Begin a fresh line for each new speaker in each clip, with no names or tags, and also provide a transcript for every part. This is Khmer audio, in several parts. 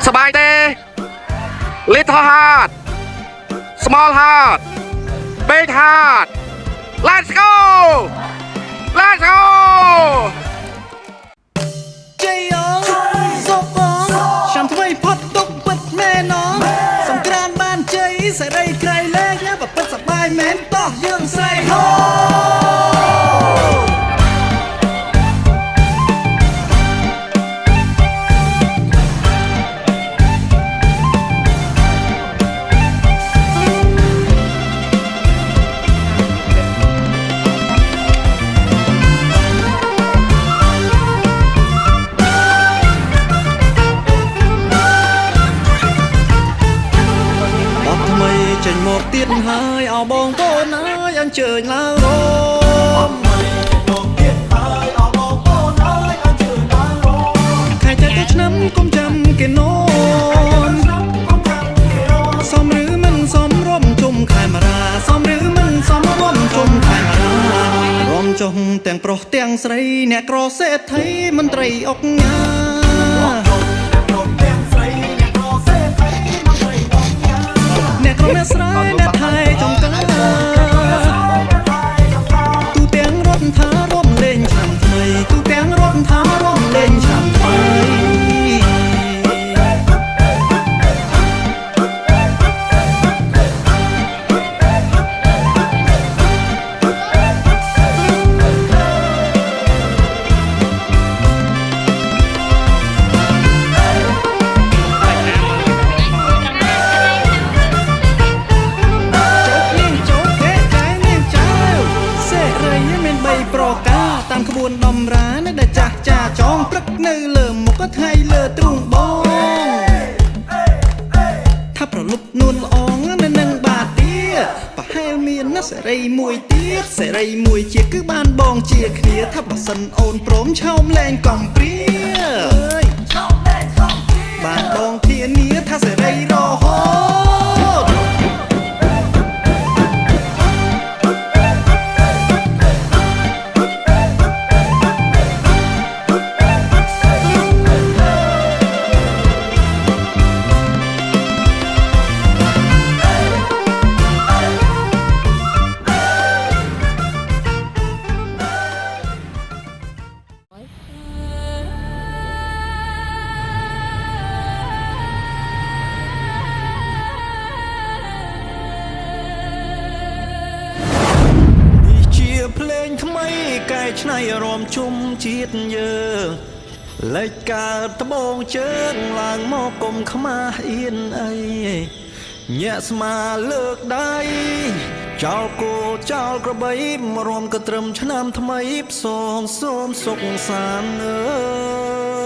สบายเต้ Little Heart Small Heart Big Heart Let's go Let's go
ใจยองโซฟองฉันทำไมพอดตกปัดแม่น้องสงกรานต์บ้านใจใส่ไรใครแลกแล้วแบบปัดสบายแม่นต่อยังใส่ฮอចេញមកទៀតហើយអោបងប្អូនអើយអញ្ជើញឡើងរំខែតែទៅឆ្នាំកុំចាំគេនោមសំឬមិនសំរំជុំខែមារាសំឬមិនសំរំជុំខែមារារំចុះទាំងប្រុសទាំងស្រីអ្នកក្រសេដ្ឋីមន្ត្រីអុកញ៉ាអ្នកក្រុមអ្នកស្រែអ្នកថៃចំការទូទាំងរដ្ឋថារំលេងឆ្នាំថ្មីទូទាំងរដ្ឋថារំលេងឆ្នាំថ្មីតាមក្បួនដំរានៅដែលចាស់ចាចងព្រឹកនៅលើមុខក៏ថ្ងៃលើទ្រូងបងថាប្រលប់នួនល្អងនៅនឹងបាទាប្រហែលមានណាសេរីមួយទៀតសេរីមួយជាគឺបានបងជាគ្នាថាបើសិនអូនព្រមឆោមលែងកំព្រាបានបងធានាថាសេរីរហូតភ្លេងថ្មីកែច្នៃរំជុំជាតិយើងលេចកើតត្បូងជើងឡើងមកកុំខ្មាស់អៀនអីញាក់ស្មាលើកដៃចោលគោចោលក្របីរំក៏ត្រឹមឆ្នាំថ្មីផ្សងសូមសុខសាន្តអើ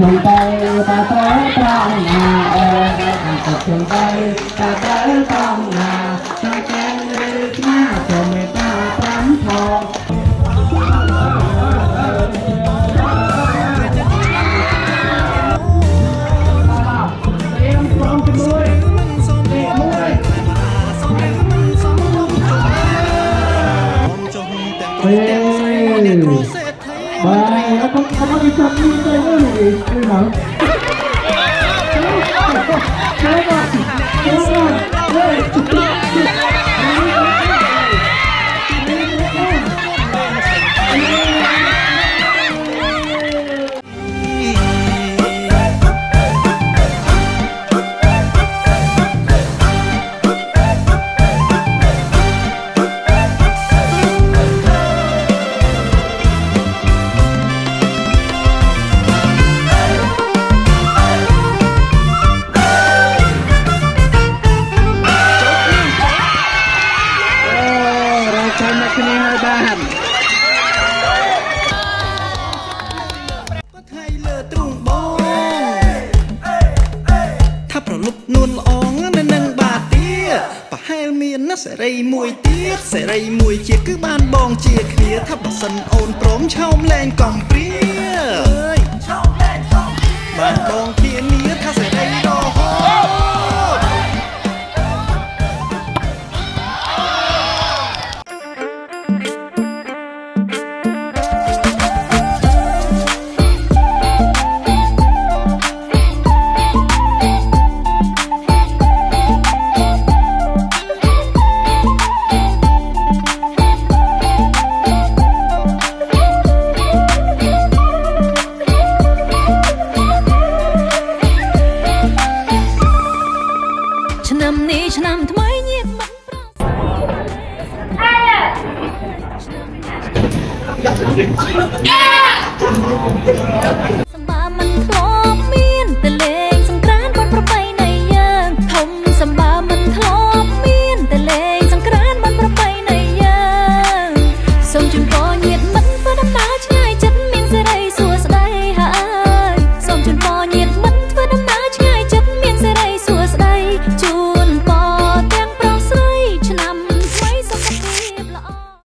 chung tay ta tới trong nhà ơi tập chung tay ta tới trong nhà cho chen đi nha cho người ta tắm thọ Bài nó không có đi chậm đi đây nữa thì đi nào. Chết rồi.
ប្រហែលមានណាសេរីមួយទៀតសេរីមួយជាគឺបានបងជាគ្នាថាបើសិនអូនព្រមឆោមលែងកំព្រាអើយឆោមលែងបានបងធានាថាសេរីរហូត
ឆ្នាំនេះឆ្នាំថ្មីញាតិមិត្តប្រុស